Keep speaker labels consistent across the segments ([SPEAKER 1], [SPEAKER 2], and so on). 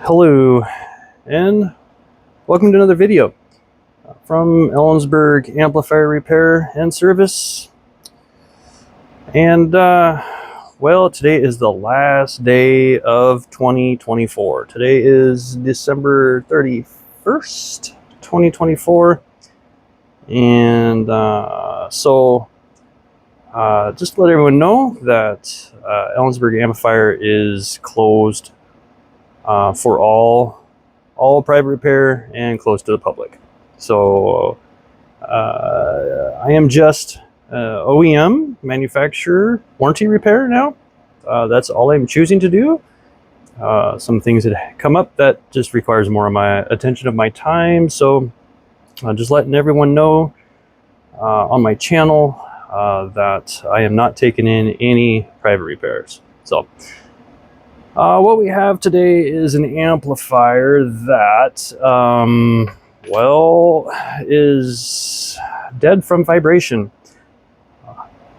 [SPEAKER 1] Hello and welcome to another video from Ellensburg Amplifier Repair and Service. And well, today is the last day of 2024. Today is December 31st, 2024. And just to let everyone know that Ellensburg Amplifier is closed for all private repair and closed to the public. So I am just OEM, manufacturer, warranty repair now. That's all I'm choosing to do. Some things that come up that just requires more of my attention of my time. So just letting everyone know on my channel that I am not taking in any private repairs. So what we have today is an amplifier that, well, is dead from vibration.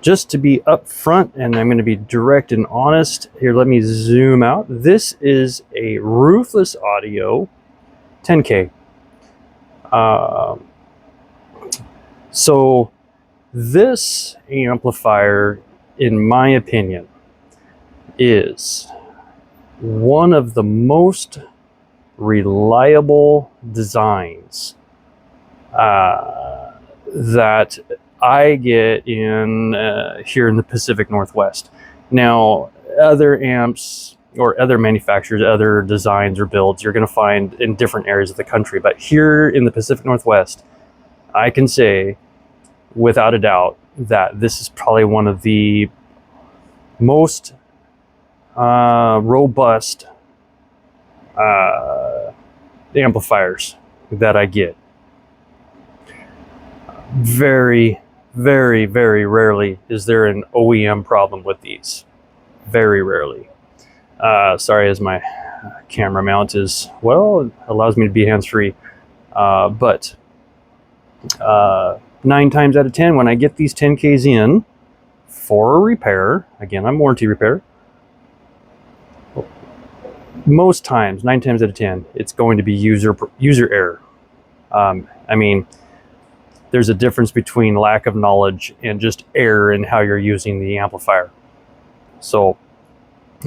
[SPEAKER 1] Just to be upfront, and I'm going to be direct and honest, here, let me zoom out. This is a Ruthless Audio 10K. So this amplifier, in my opinion, is one of the most reliable designs that I get in here in the Pacific Northwest. Now, other amps or other manufacturers, other designs or builds, you're going to find in different areas of the country. But here in the Pacific Northwest, I can say without a doubt that this is probably one of the most robust amplifiers that I get. Very, very, very rarely is there an OEM problem with these. Very rarely. Sorry, as my camera mount is, well, allows me to be hands-free. But 9 times out of 10, when I get these 10Ks in for a repair, again, I'm warranty repair, most times, 9 times out of 10, it's going to be user error. I mean, there's a difference between lack of knowledge and just error in how you're using the amplifier. So,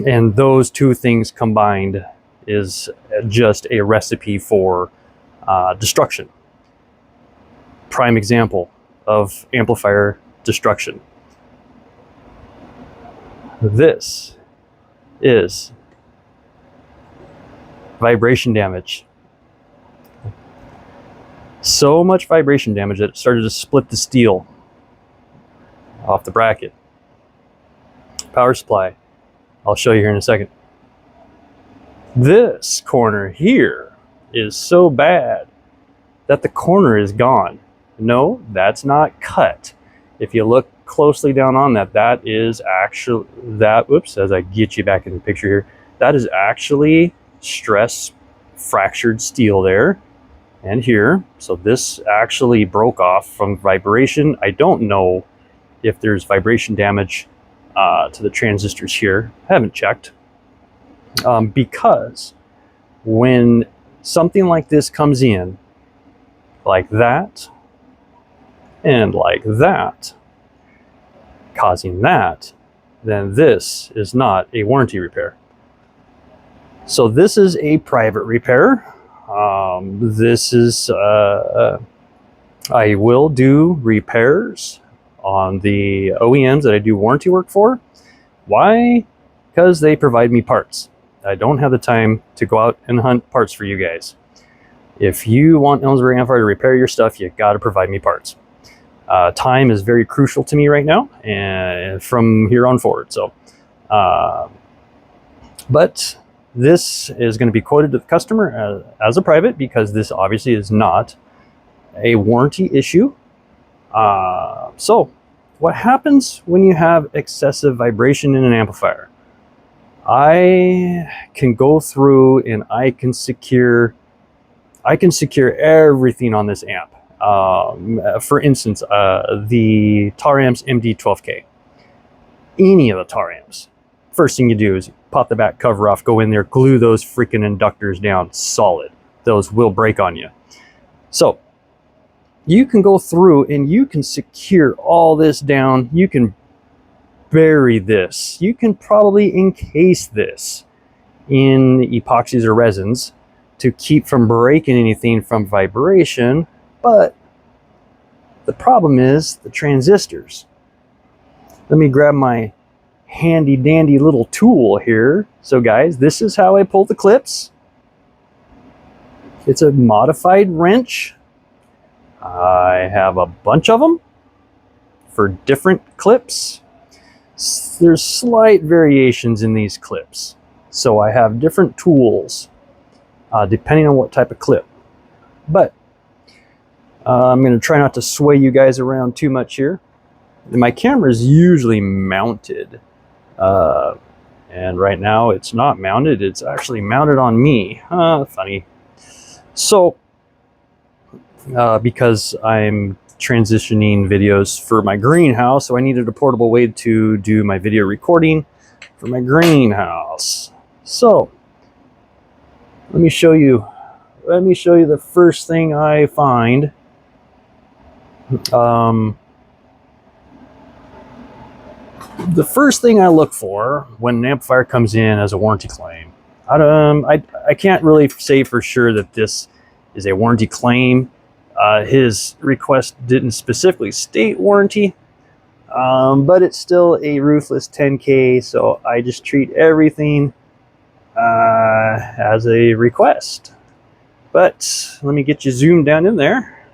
[SPEAKER 1] and those two things combined is just a recipe for destruction. Prime example of amplifier destruction. This is vibration damage. So much vibration damage that it started to split the steel off the bracket. Power supply, I'll show you here in a second. This corner here is so bad that the corner is gone. No, that's not cut. If you look closely down on that, that is actually, whoops, as I get you back in the picture here, that is actually stress fractured steel there and here. So this actually broke off from vibration. I don't know if there's vibration damage to the transistors here. I haven't checked, because when something like this comes in like that and like that, causing that, then this is not a warranty repair. So this is a private repair. This is, I will do repairs on the OEMs that I do warranty work for. Why? Because they provide me parts. I don't have the time to go out and hunt parts for you guys. If you want Ellensburg Amplifier to repair your stuff, you got to provide me parts. Time is very crucial to me right now, and from here on forward. So, but this is going to be quoted to the customer as a private, because this obviously is not a warranty issue. So what happens when you have excessive vibration in an amplifier? I can go through and I can secure everything on this amp. For instance, the Tar Amps MD12K, any of the Tar Amps. First thing you do is pop the back cover off, go in there, glue those freaking inductors down solid. Those will break on you. So you can go through and you can secure all this down. You can bury this. You can probably encase this in epoxies or resins to keep from breaking anything from vibration. But the problem is the transistors. Let me grab my handy dandy little tool here. So guys, this is how I pull the clips. It's a modified wrench. I have a bunch of them for different clips. There's slight variations in these clips. So I have different tools depending on what type of clip. But I'm going to try not to sway you guys around too much here. My camera is usually mounted. And right now it's not mounted. It's actually mounted on me. Funny. So, because I'm transitioning videos for my greenhouse, so I needed a portable way to do my video recording for my greenhouse. So, let me show you the first thing I find. The first thing I look for when an amplifier comes in as a warranty claim, I can't really say for sure that this is a warranty claim. His request didn't specifically state warranty, but it's still a ruthless 10K, so I just treat everything as a request. But let me get you zoomed down in there.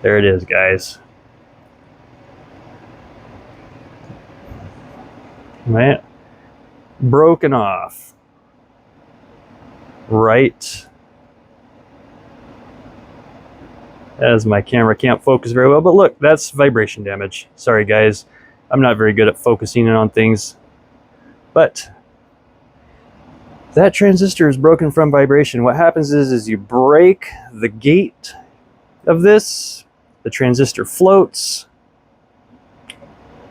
[SPEAKER 1] There it is, guys. Man, broken off right as my camera can't focus very well, but look, that's vibration damage. Sorry guys, I'm not very good at focusing in on things, but that transistor is broken from vibration. What happens is you break the gate of this, the transistor floats.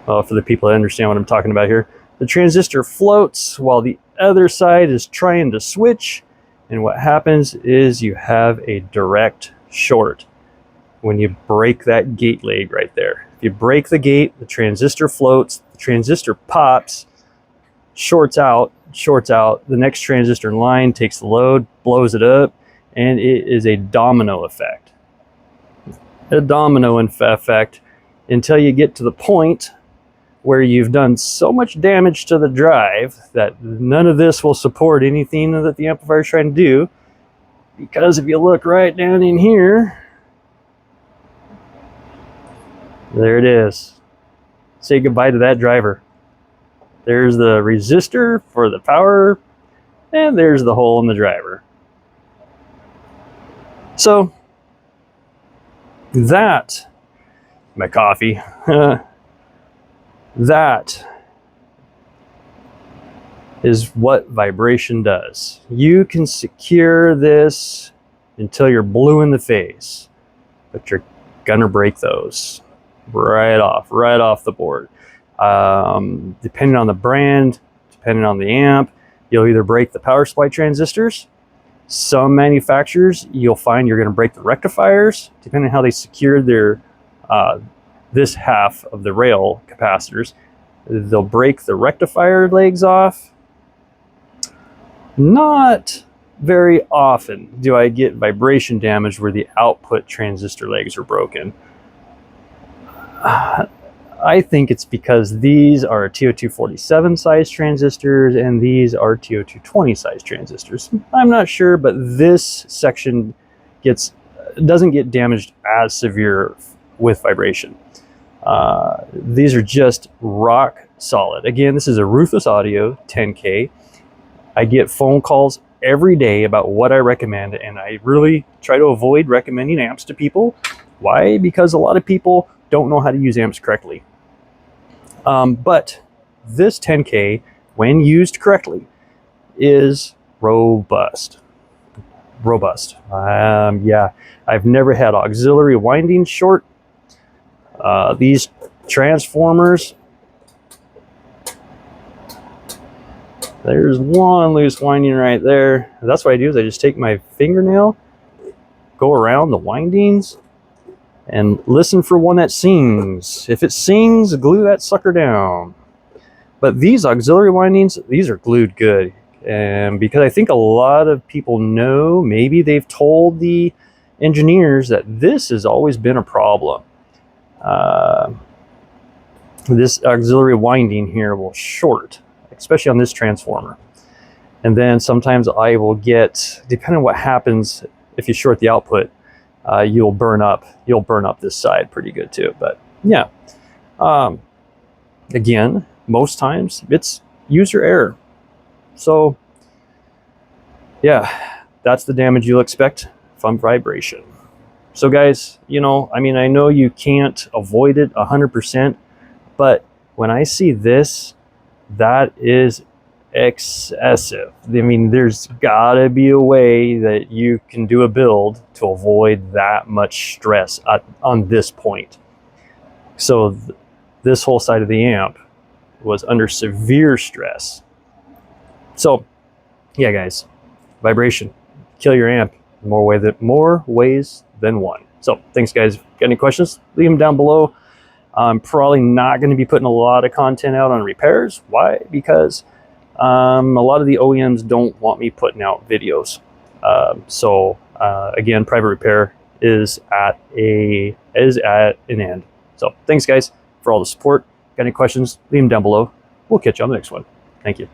[SPEAKER 1] Well, for the people that understand what I'm talking about here, the transistor floats while the other side is trying to switch, and what happens is you have a direct short when you break that gate leg right there. If you break the gate, the transistor floats, the transistor pops, shorts out, the next transistor in line takes the load, blows it up, and it is a domino effect. A domino effect until you get to the point where you've done so much damage to the drive that none of this will support anything that the amplifier is trying to do. Because if you look right down in here, there it is. Say goodbye to that driver. There's the resistor for the power, and there's the hole in the driver. So, that, my coffee, that is what vibration does. You can secure this until you're blue in the face, but you're gonna break those right off the board. Depending on the brand, depending on the amp, you'll either break the power supply transistors. Some manufacturers, you'll find you're gonna break the rectifiers, depending on how they secure their this half of the rail capacitors. They'll break the rectifier legs off. Not very often do I get vibration damage where the output transistor legs are broken. I think it's because these are TO247 size transistors and these are TO220 size transistors. I'm not sure, but this section doesn't get damaged as severe with vibration. These are just rock solid. Again, this is a Ruthless Audio 10K. I get phone calls every day about what I recommend, and I really try to avoid recommending amps to people. Why? Because a lot of people don't know how to use amps correctly. But this 10K, when used correctly, is robust. Yeah, I've never had auxiliary winding short. These transformers There's one loose winding right there. That's what I do is I just take my fingernail, go around the windings, and listen for one that sings. If it sings, glue that sucker down. But these auxiliary windings, these are glued good. And because I think a lot of people know, maybe they've told the engineers that this has always been a problem. This auxiliary winding here will short, especially on this transformer. And then sometimes I will get, depending on what happens, if you short the output, you'll burn up this side pretty good too. But yeah, again, most times it's user error. So yeah, that's the damage you'll expect from vibration. So guys, you know, I mean, I know you can't avoid it 100%, but when I see this, that is excessive. I mean, there's gotta be a way that you can do a build to avoid that much stress on this point. So this whole side of the amp was under severe stress. So yeah, guys, vibration, kill your amp in more ways than one. So thanks, guys. Got any questions? Leave them down below. I'm probably not going to be putting a lot of content out on repairs. Why? Because a lot of the OEMs don't want me putting out videos. Again, private repair is at an end. So thanks, guys, for all the support. Got any questions? Leave them down below. We'll catch you on the next one. Thank you.